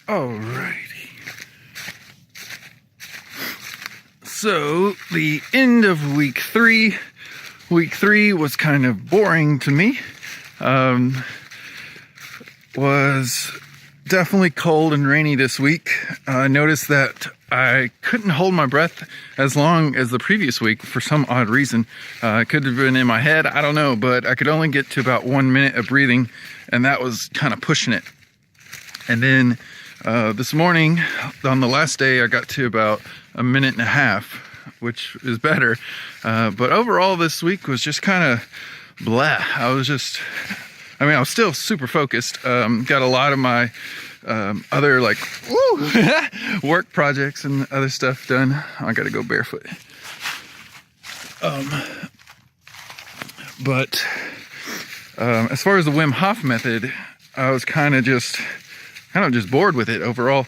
Alrighty. So, the end of week 3. Week 3 was kind of boring to me. Was definitely cold and rainy this week. I noticed that I couldn't hold my breath as long as the previous week for some odd reason. It could have been in my head, I don't know, but I could only get to about 1 minute of breathing, and that was kind of pushing it. And then this morning, on the last day, I got to about 1.5 minutes, which is better. But overall, this week was just kind of blah. I was still super focused. Got a lot of my other work projects and other stuff done. I got to go barefoot. But as far as the Wim Hof method, I was kind of just bored with it overall.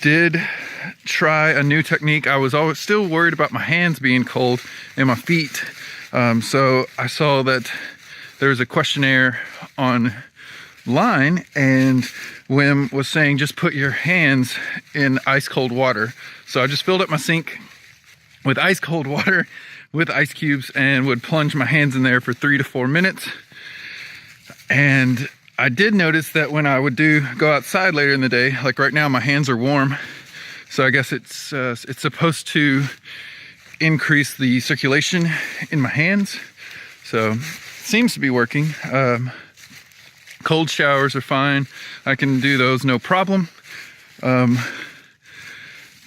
Did try a new technique. I was always still worried about my hands being cold and my feet. So I saw that there's a questionnaire online, and Wim was saying just put your hands in ice cold water. So I just filled up my sink with ice cold water with ice cubes and would plunge my hands in there for 3 to 4 minutes. And I did notice that when I would go outside later in the day, like right now, my hands are warm. So I guess it's supposed to increase the circulation in my hands. So seems to be working. Cold showers are fine. I can do those no problem.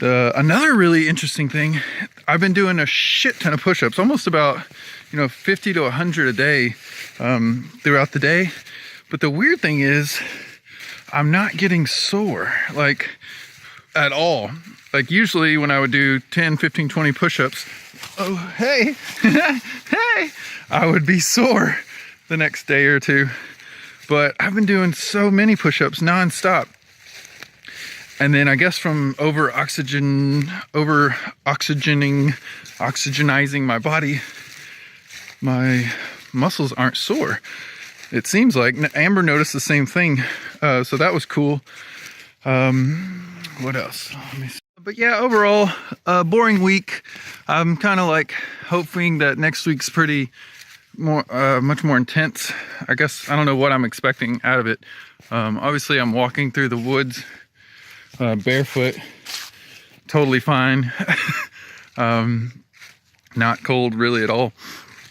Another really interesting thing, I've been doing a shit ton of push-ups, almost about 50 to 100 a day throughout the day. But the weird thing is, I'm not getting sore, at all. Usually when I would do 10, 15, 20 push-ups, oh, hey, hey, I would be sore the next day or two. But I've been doing so many push-ups nonstop. And then I guess from oxygenizing my body, my muscles aren't sore. It seems like. Amber noticed the same thing, so that was cool. What else? Let me see. But yeah, overall, boring week. I'm kind of hoping that next week's much more intense. I guess I don't know what I'm expecting out of it. Obviously, I'm walking through the woods barefoot, totally fine. Not cold really at all.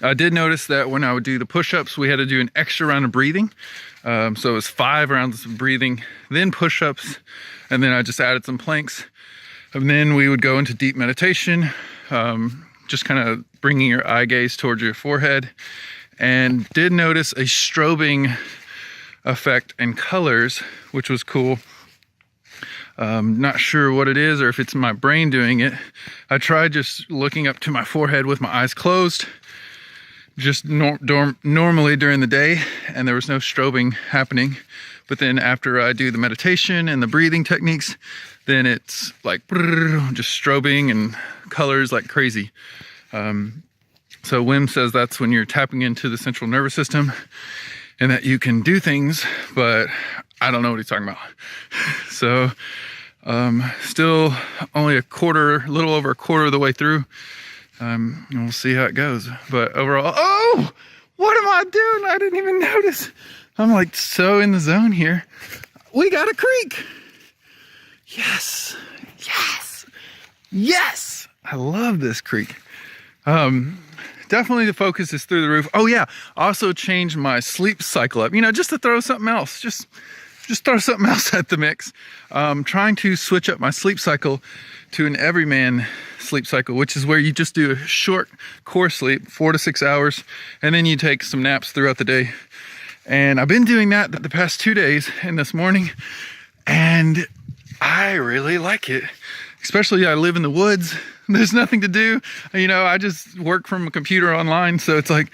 I did notice that when I would do the push-ups, we had to do an extra round of breathing. So it was 5 rounds of breathing, then push-ups, and then I just added some planks. And then we would go into deep meditation, just kind of bringing your eye gaze towards your forehead. And did notice a strobing effect in colors, which was cool. Not sure what it is or if it's my brain doing it. I tried just looking up to my forehead with my eyes closed, just normally during the day, and there was no strobing happening. But then after I do the meditation and the breathing techniques, then it's just strobing and colors like crazy. So Wim says that's when you're tapping into the central nervous system and that you can do things, but I don't know what he's talking about. So still only a little over a quarter of the way through. And we'll see how it goes. But overall, oh, what am I doing? I didn't even notice. I'm so in the zone here. We got a creek. Yes, yes, yes. I love this creek. Definitely the focus is through the roof. Oh yeah, also changed my sleep cycle up. Just to throw something else. Just throw something else at the mix. Trying to switch up my sleep cycle to an everyman sleep cycle, which is where you just do a short core sleep, 4 to 6 hours, and then you take some naps throughout the day. And I've been doing that the past 2 days and this morning, and I really like it. Especially I live in the woods. There's nothing to do. I just work from a computer online, so it's I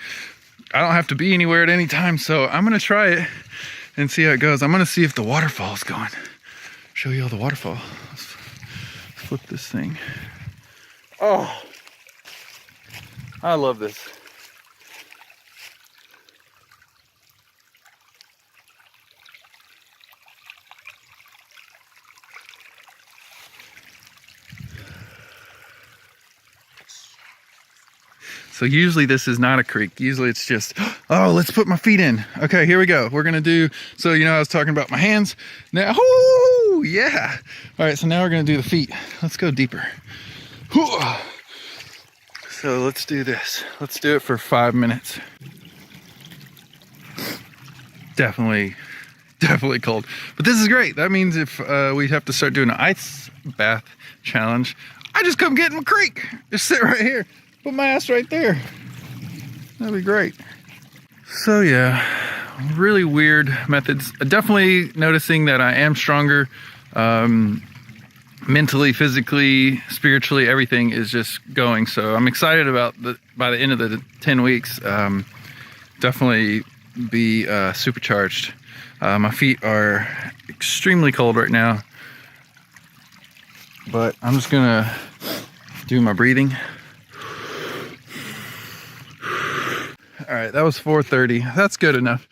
don't have to be anywhere at any time. So I'm going to try it and see how it goes. I'm going to see if the waterfall's going. Show you all the waterfall. Let's flip this thing. Oh, I love this. So usually this is not a creek. Usually it's just, oh, let's put my feet in. Okay, here we go. We're gonna do, so I was talking about my hands. Now, oh, yeah. All right, so now we're gonna do the feet. Let's go deeper. So let's do this. Let's do it for 5 minutes. Definitely cold. But this is great. That means if we have to start doing an ice bath challenge, I just come get in the creek. Just sit right here. Put my ass right there. That'd be great. So yeah, really weird methods. Definitely noticing that I am stronger. Mentally, physically, spiritually, everything is just going. So I'm excited about by the end of the 10 weeks, definitely be supercharged. My feet are extremely cold right now, but I'm just gonna do my breathing. All right, that was 4:30. That's good enough.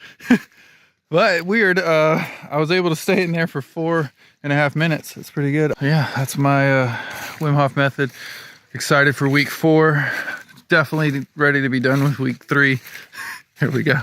But weird, I was able to stay in there for 4.5 minutes. That's pretty good. Yeah, that's my Wim Hof method. Excited for week 4. Definitely ready to be done with week 3. Here we go.